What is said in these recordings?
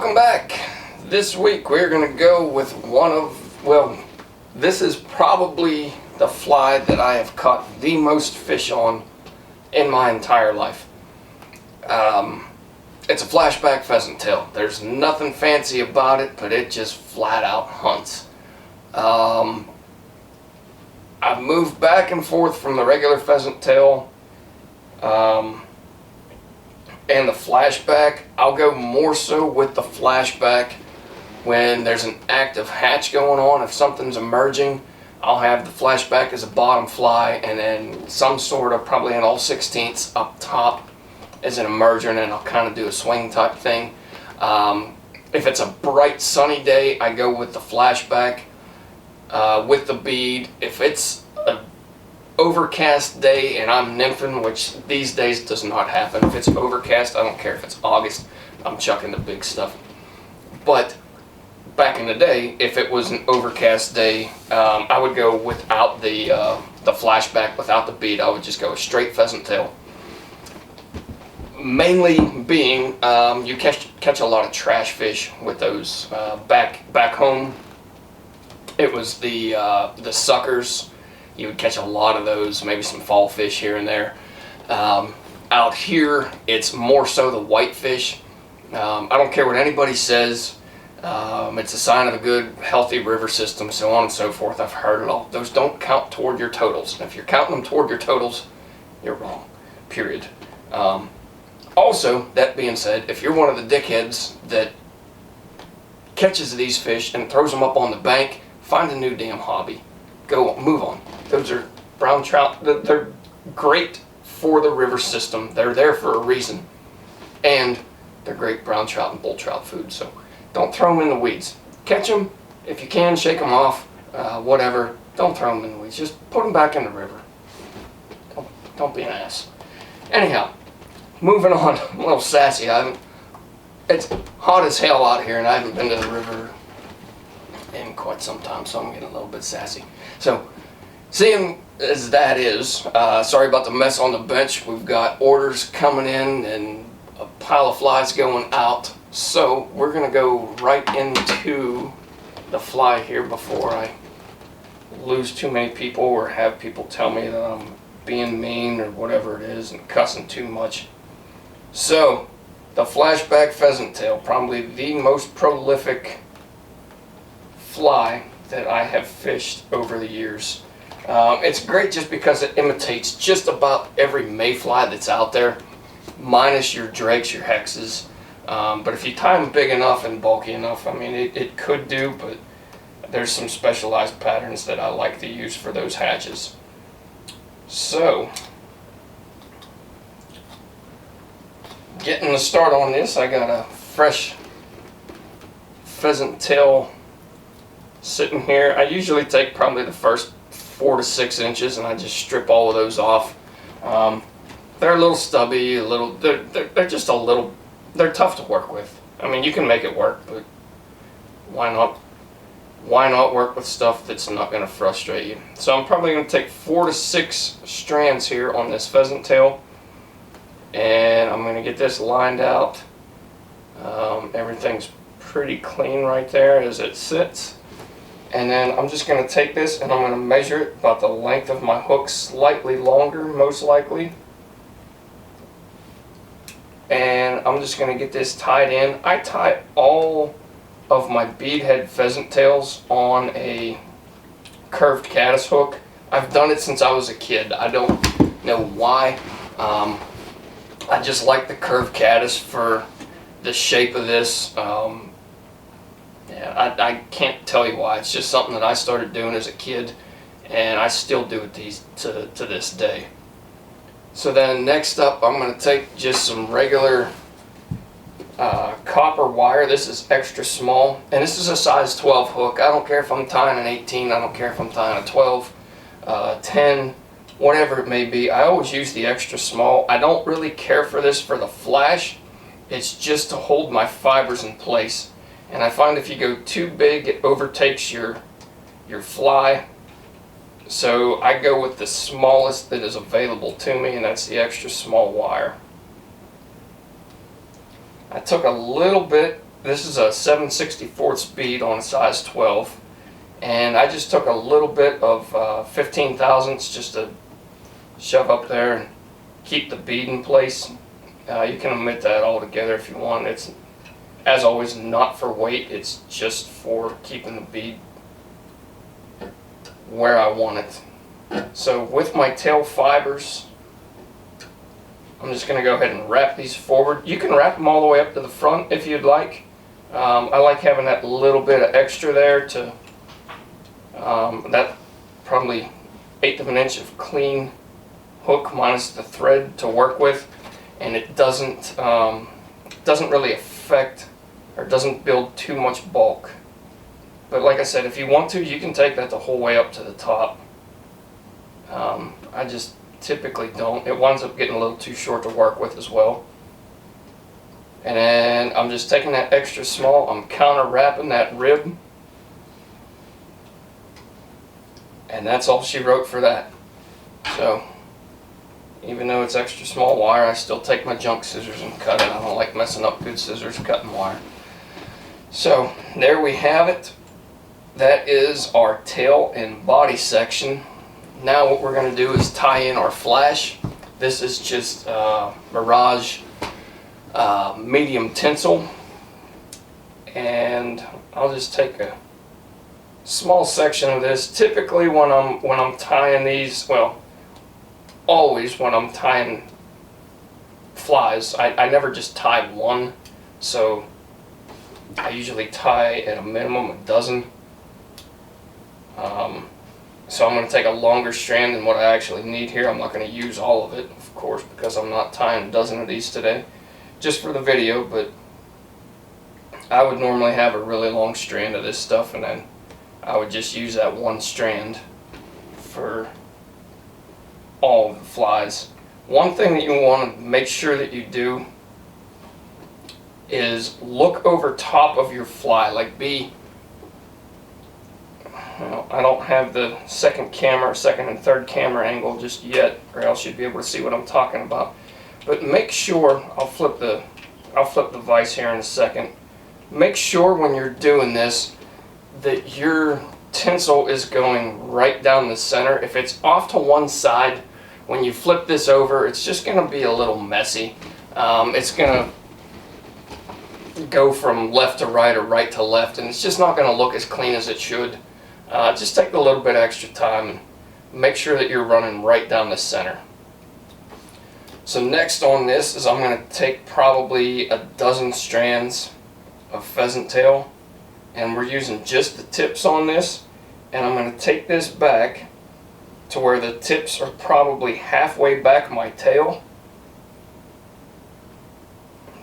Welcome back. This week we're going to go with this is probably the fly that I have caught the most fish on in my entire life. It's a Flashback Pheasant Tail. There's nothing fancy about it, but it just flat out hunts. I've moved back and forth from the regular Pheasant Tail and the Flashback. I'll go more so with the Flashback when there's an active hatch going on. If something's emerging, I'll have the Flashback as a bottom fly, and then some sort of, probably an all 16ths up top as an emerger, and then I'll kind of do a swing type thing. If it's a bright sunny day, I go with the Flashback with the bead. If it's a overcast day and I'm nymphing, which these days does not happen. If it's overcast, I don't care if it's August, I'm chucking the big stuff. But back in the day, if it was an overcast day, I would go without the Flashback, without the bead. I would just go a straight Pheasant Tail. Mainly being, you catch a lot of trash fish with those. Back home, it was the suckers. You would catch a lot of those, maybe some fall fish here and there. Out here, it's more so the whitefish. I don't care what anybody says. It's a sign of a good, healthy river system, so on and so forth. I've heard it all. Those don't count toward your totals. And if you're counting them toward your totals, you're wrong. Period. Also, that being said, if you're one of the dickheads that catches these fish and throws them up on the bank, find a new damn hobby. Go move on. Those are brown trout. They're great for the river system. They're there for a reason, and they're great brown trout and bull trout food. So don't throw them in the weeds. Catch them if you can, shake them off, whatever. Don't throw them in the weeds. Just put them back in the river. Don't be an ass. Anyhow, moving on. I'm a little sassy. It's hot as hell out here, and I haven't been to the river in quite some time, so I'm getting a little bit sassy. So, seeing as that is, sorry about the mess on the bench. We've got orders coming in and a pile of flies going out. So we're going to go right into the fly here before I lose too many people or have people tell me that I'm being mean or whatever it is and cussing too much. So, the Flashback Pheasant Tail, probably the most prolific fly that I have fished over the years. It's great just because it imitates just about every mayfly that's out there, minus your drakes, your hexes. But if you tie them big enough and bulky enough, I mean, it could do, but there's some specialized patterns that I like to use for those hatches. So, getting the start on this, I got a fresh Pheasant Tail sitting here. I usually take probably the first 4 to 6 inches and I just strip all of those off. They're a little stubby, they're just a little, they're tough to work with. I mean, you can make it work, but why not work with stuff that's not going to frustrate you? So I'm probably going to take 4 to 6 strands here on this Pheasant Tail, and I'm going to get this lined out. Everything's pretty clean right there as it sits. And then I'm just going to take this and I'm going to measure it about the length of my hook, slightly longer most likely. And I'm just going to get this tied in. I tie all of my beadhead pheasant tails on a curved caddis hook. I've done it since I was a kid. I don't know why. I just like the curved caddis for the shape of this. Yeah, I can't tell you why. It's just something that I started doing as a kid, and I still do it to this day. So then next up, I'm going to take just some regular copper wire. This is extra small, and this is a size 12 hook. I don't care if I'm tying an 18, I don't care if I'm tying a 12, 10, whatever it may be. I always use the extra small. I don't really care for this for the flash. It's just to hold my fibers in place. And I find if you go too big, it overtakes your fly. So I go with the smallest that is available to me, and that's the extra small wire. I took a little bit this is a 7/64 bead on a size 12, and I just took a little bit of 15 thousandths just to shove up there and keep the bead in place. You can omit that altogether if you want. It's, as always, not for weight, it's just for keeping the bead where I want it. So with my tail fibers, I'm just going to go ahead and wrap these forward. You can wrap them all the way up to the front if you'd like. I like having that little bit of extra there to, that probably 1/8 of an inch of clean hook minus the thread to work with, and it doesn't really affect or doesn't build too much bulk. But like I said, if you want to, you can take that the whole way up to the top. I just typically don't. It winds up getting a little too short to work with as well. And then I'm just taking that extra small, I'm counter wrapping that rib. And that's all she wrote for that. So, even though it's extra small wire, I still take my junk scissors and cut it. I don't like messing up good scissors cutting wire. So, there we have it. That is our tail and body section. Now what we're going to do is tie in our flash. This is just Mirage medium tinsel, and I'll just take a small section of this. Typically when I'm tying these, well, always when I'm tying flies, I never just tie one, so I usually tie at a minimum a dozen. So I'm going to take a longer strand than what I actually need here. I'm not going to use all of it, of course, because I'm not tying a dozen of these today, just for the video, but I would normally have a really long strand of this stuff, and then I would just use that one strand for all of the flies. One thing that you want to make sure that you do is look over top of your fly, like well, I don't have the second and third camera angle just yet, or else you'd be able to see what I'm talking about. But make sure, I'll flip the vise here in a second. Make sure when you're doing this that your tinsel is going right down the center. If it's off to one side, when you flip this over, it's just going to be a little messy. It's going to go from left to right or right to left, and it's just not going to look as clean as it should. Just take a little bit extra time and make sure that you're running right down the center. So next on this is I'm going to take probably a dozen strands of pheasant tail, and we're using just the tips on this, and I'm going to take this back to where the tips are probably halfway back my tail.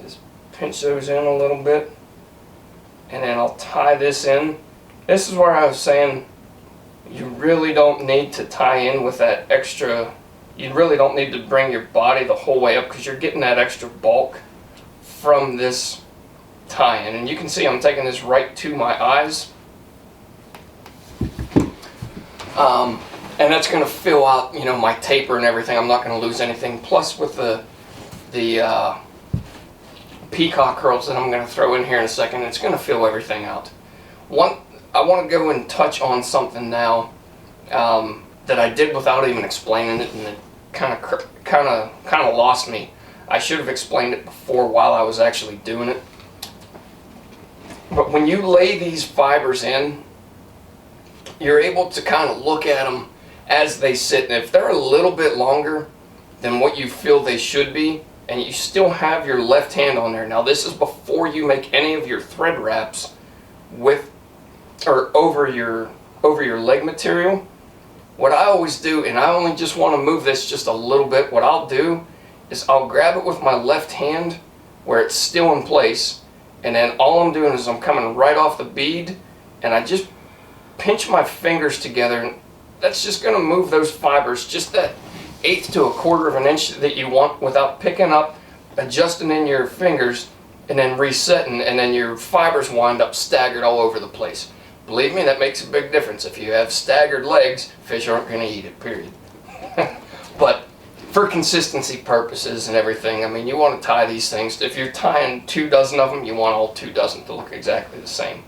Just pinch those in a little bit, and then I'll tie this in. This is where I was saying you really don't need to tie in with that extra. You really don't need to bring your body the whole way up, because you're getting that extra bulk from this tie-in. And you can see I'm taking this right to my eyes. And that's going to fill out, you know, my taper and everything. I'm not going to lose anything. Plus with the Peacock Herls that I'm going to throw in here in a second, it's going to fill everything out. I want to go and touch on something now that I did without even explaining it, and it kind of lost me. I should have explained it before while I was actually doing it. But when you lay these fibers in, you're able to kind of look at them as they sit, and if they're a little bit longer than what you feel they should be, and you still have your left hand on there. Now this is before you make any of your thread wraps with or over your leg material. What I always do, and I only just want to move this just a little bit, what I'll do is I'll grab it with my left hand where it's still in place, and then all I'm doing is I'm coming right off the bead, and I just pinch my fingers together, and that's just going to move those fibers just that 1/8 to 1/4 of an inch that you want without picking up, adjusting in your fingers, and then resetting, and then your fibers wind up staggered all over the place. Believe me, that makes a big difference. If you have staggered legs, fish aren't going to eat it, period. But for consistency purposes and everything, I mean, you want to tie these things. If you're tying 2 dozen of them, you want all 2 dozen to look exactly the same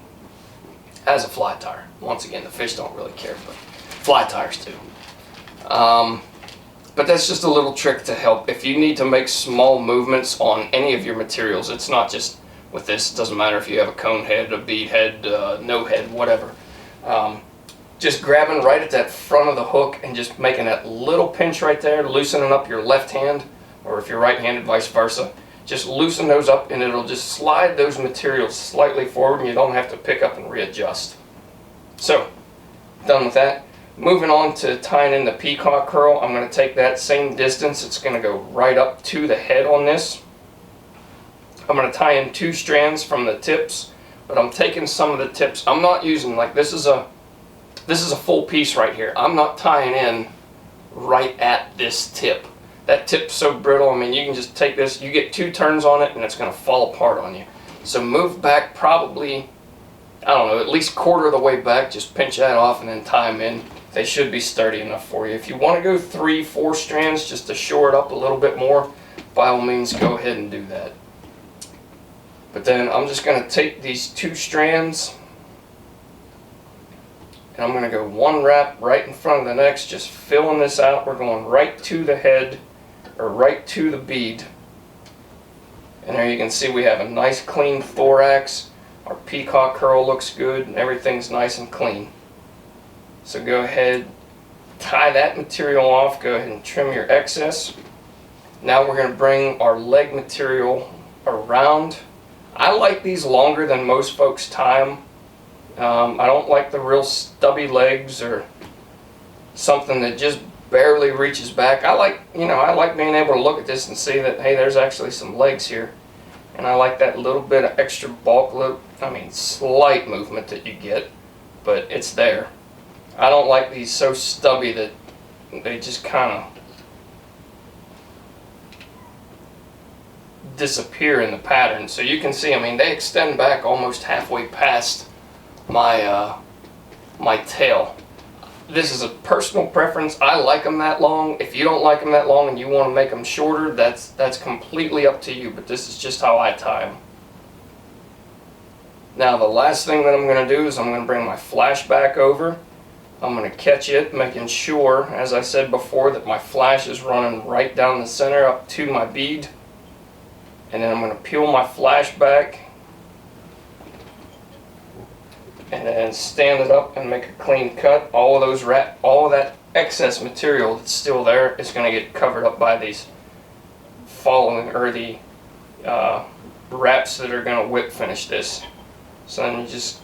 as a fly tire. Once again, the fish don't really care, but fly tires do. But that's just a little trick to help. If you need to make small movements on any of your materials, it's not just with this. It doesn't matter if you have a cone head, a bead head, no head, whatever. Just grabbing right at that front of the hook and just making that little pinch right there, loosening up your left hand, or if you're right-handed, vice versa. Just loosen those up and it'll just slide those materials slightly forward and you don't have to pick up and readjust. So, done with that. Moving on to tying in the peacock curl, I'm going to take that same distance. It's going to go right up to the head on this. I'm going to tie in 2 strands from the tips, but I'm taking some of the tips. I'm not using, like, this is a full piece right here. I'm not tying in right at this tip. That tip's so brittle, I mean, you can just take this, you get 2 turns on it and it's going to fall apart on you. So move back probably, I don't know, at least quarter of the way back. Just pinch that off and then tie them in. They should be sturdy enough for you. If you want to go 3, 4 strands just to shore it up a little bit more, by all means go ahead and do that. But then I'm just going to take these 2 strands and I'm going to go 1 wrap right in front of the next, just filling this out. We're going right to the head, or right to the bead. And there you can see we have a nice clean thorax. Our peacock curl looks good and everything's nice and clean. So go ahead, tie that material off, go ahead and trim your excess. Now we're going to bring our leg material around. I like these longer than most folks tie them. I don't like the real stubby legs or something that just barely reaches back. I like being able to look at this and see that, hey, there's actually some legs here. And I like that little bit of extra bulk, slight movement that you get, but it's there. I don't like these so stubby that they just kind of disappear in the pattern. So you can see, I mean, they extend back almost halfway past my my tail. This is a personal preference. I like them that long. If you don't like them that long and you want to make them shorter, that's completely up to you, but this is just how I tie them. Now the last thing that I'm going to do is I'm going to bring my flashback over. I'm going to catch it, making sure, as I said before, that my flash is running right down the center up to my bead. And then I'm going to peel my flash back and then stand it up and make a clean cut. All of that excess material that's still there is going to get covered up by these the wraps that are going to whip finish this. So then you just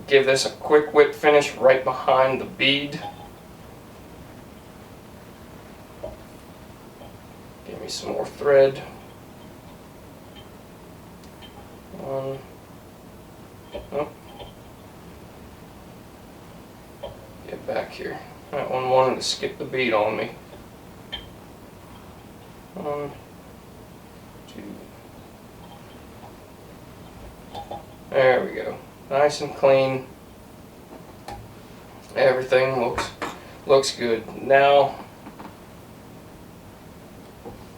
give this a quick whip finish right behind the bead. Give me some more thread. 1. Oh. Get back here. That one wanted to skip the bead on me. 1, 2. There we go. Nice and clean. Everything looks good. Now,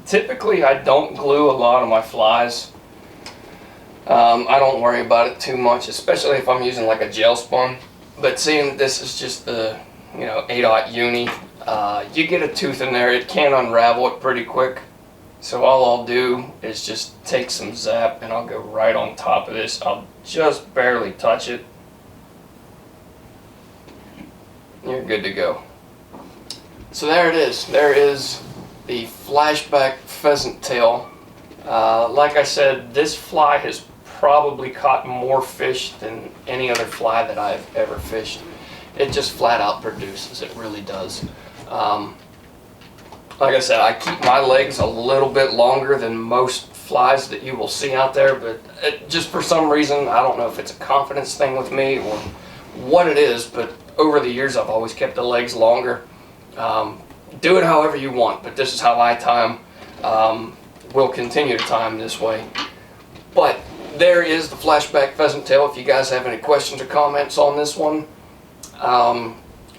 typically I don't glue a lot of my flies. I don't worry about it too much, especially if I'm using like a gel spun. But seeing that this is just the 8/0 uni, you get a tooth in there, it can unravel it pretty quick. So all I'll do is just take some zap and I'll go right on top of this. I'll just barely touch it. You're good to go. So there it is. There is the Flashback Pheasant Tail. Like I said, this fly has probably caught more fish than any other fly that I've ever fished. It just flat out produces. It really does. Like I said, I keep my legs a little bit longer than most flies that you will see out there, but just for some reason, I don't know if it's a confidence thing with me or what it is, but over the years I've always kept the legs longer. Do it however you want, but this is how I tie them. We'll continue to tie them this way. But there is the Flashback Pheasant Tail. If you guys have any questions or comments on this one,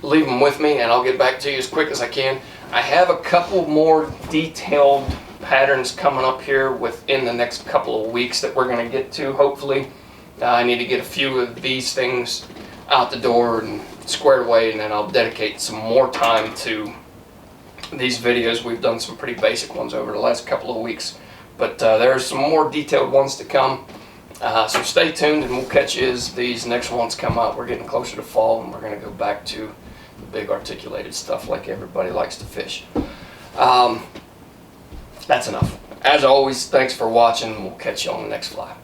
leave them with me and I'll get back to you as quick as I can. I have a couple more detailed patterns coming up here within the next couple of weeks that we're going to get to, hopefully. I need to get a few of these things out the door and squared away, and then I'll dedicate some more time to these videos. We've done some pretty basic ones over the last couple of weeks, but there are some more detailed ones to come. So stay tuned, and we'll catch you as these next ones come out. We're getting closer to fall, and we're going to go back to the big articulated stuff like everybody likes to fish. That's enough. As always, thanks for watching. We'll catch you on the next fly.